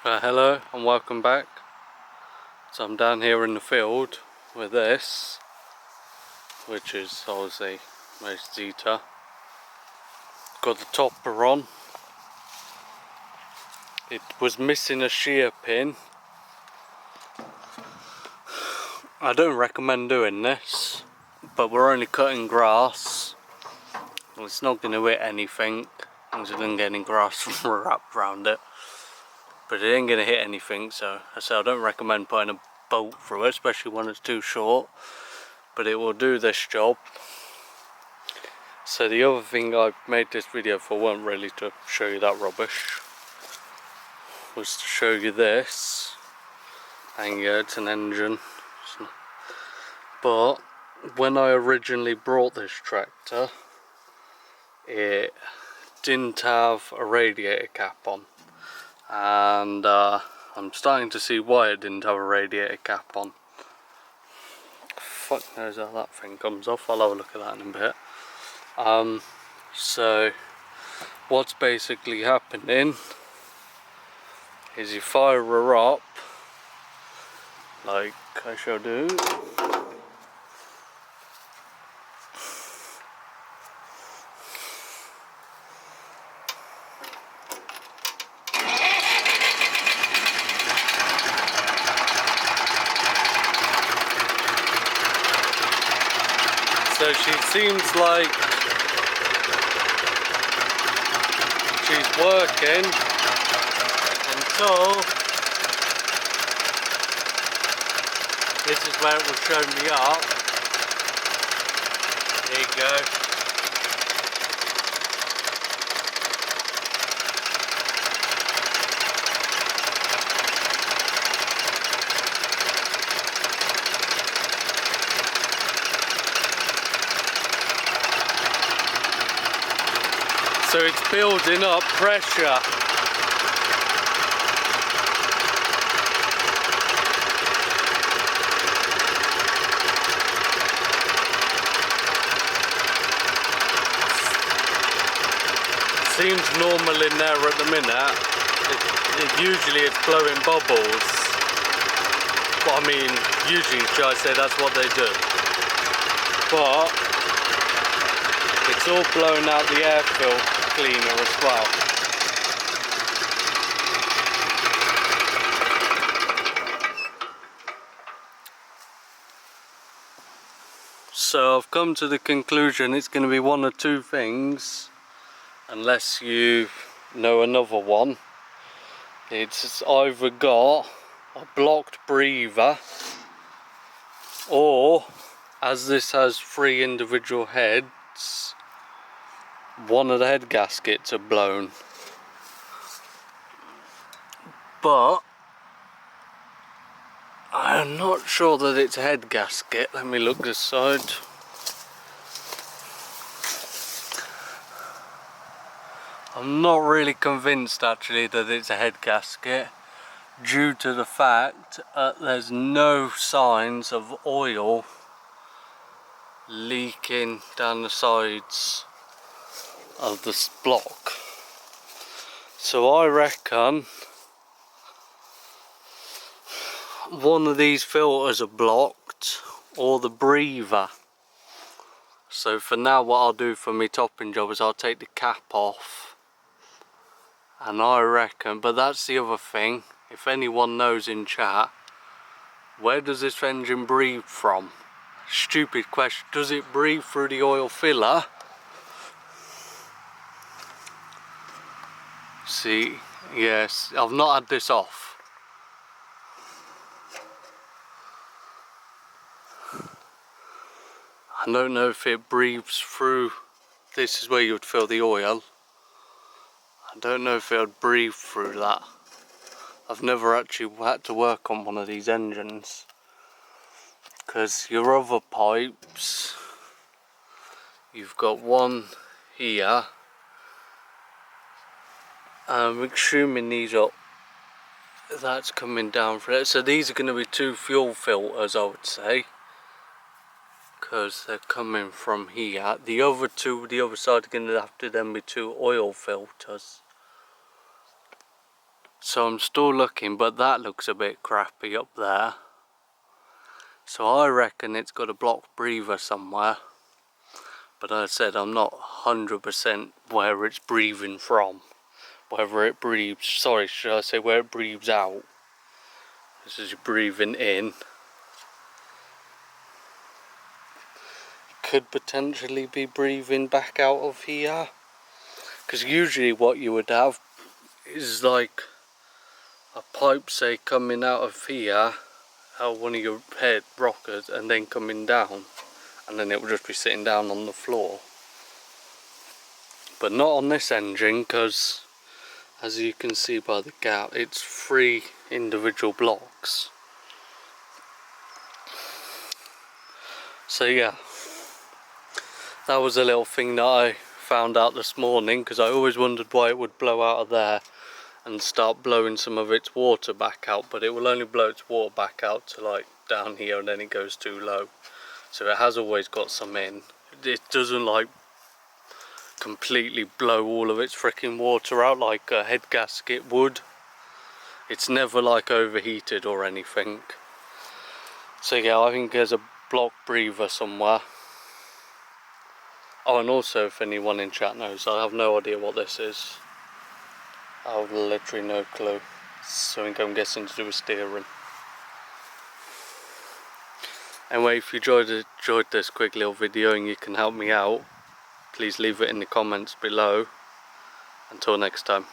Hello and welcome back. So I'm down here in the field with this, which is obviously my zetor. Got the topper on. It was missing a shear pin. I don't recommend doing this, but we're only cutting grass. Well, it's not going to hit anything, as long as it doesn't get any grass wrapped around it. But it ain't going to hit anything, so I don't recommend putting a bolt through it, especially when it's too short. But it will do this job. So the other thing I made this video for wasn't really to show you that rubbish, was to show you this. And yeah, it's an engine. But when I originally brought this tractor, it didn't have a radiator cap on. And I'm starting to see why it didn't have a radiator cap on. Fuck knows how that thing comes off. I'll have a look at that in a bit. So what's basically happening is you fire her up like I shall do. So she seems like she's working until this is where it will show me up. There you go. So it's building up pressure. Seems normal in there at the minute. Usually it's blowing bubbles. But I mean, usually should I say that's what they do. But it's all blowing out the air cleaner as well. So I've come to the conclusion it's going to be one of two things, unless you know another one. It's either got a blocked breather, or as this has 3 individual heads, one of the head gaskets are blown. But I'm not sure that it's a head gasket. Let me look this side. I'm not really convinced actually that it's a head gasket, due to the fact that there's no signs of oil leaking down the sides of this block. So I reckon one of these filters are blocked, or the breather. So for now what I'll do for my topping job is I'll take the cap off, and I reckon, but that's the other thing, if anyone knows in chat, where does this engine breathe from? Stupid question. Does it breathe through the oil filler? See, yes, I've not had this off. I don't know if it breathes through. This is where you would fill the oil. I don't know if it would breathe through that. I've never actually had to work on one of these engines, because your other pipes, you've got one here. I'm assuming these are, that's coming down for it. So these are going to be 2 fuel filters, I would say, because they're coming from here. The other 2, the other side, are going to have to then be 2 oil filters. So I'm still looking, but that looks a bit crappy up there. So I reckon it's got a blocked breather somewhere. But as I said, I'm not 100% where it's breathing from. Whether it breathes, sorry, should I say where it breathes out. This is breathing in. Could potentially be breathing back out of here. Because usually what you would have is like a pipe, say, coming out of here, out one of your head rockers, and then coming down. And then it will just be sitting down on the floor. But not on this engine, because as you can see by the gap, it's 3 individual blocks. So yeah, that was a little thing that I found out this morning, because I always wondered why it would blow out of there and start blowing some of its water back out, but it will only blow its water back out to like down here, and then it goes too low. So it has always got some in. It doesn't like completely blow all of its freaking water out like a head gasket would. It's never like overheated or anything. So yeah, I think there's a block breather somewhere. Oh, and also if anyone in chat knows, I have no idea what this is. I have literally no clue. Something I'm guessing to do with steering. Anyway, if you enjoyed this quick little video and you can help me out, please leave it in the comments below. Until next time.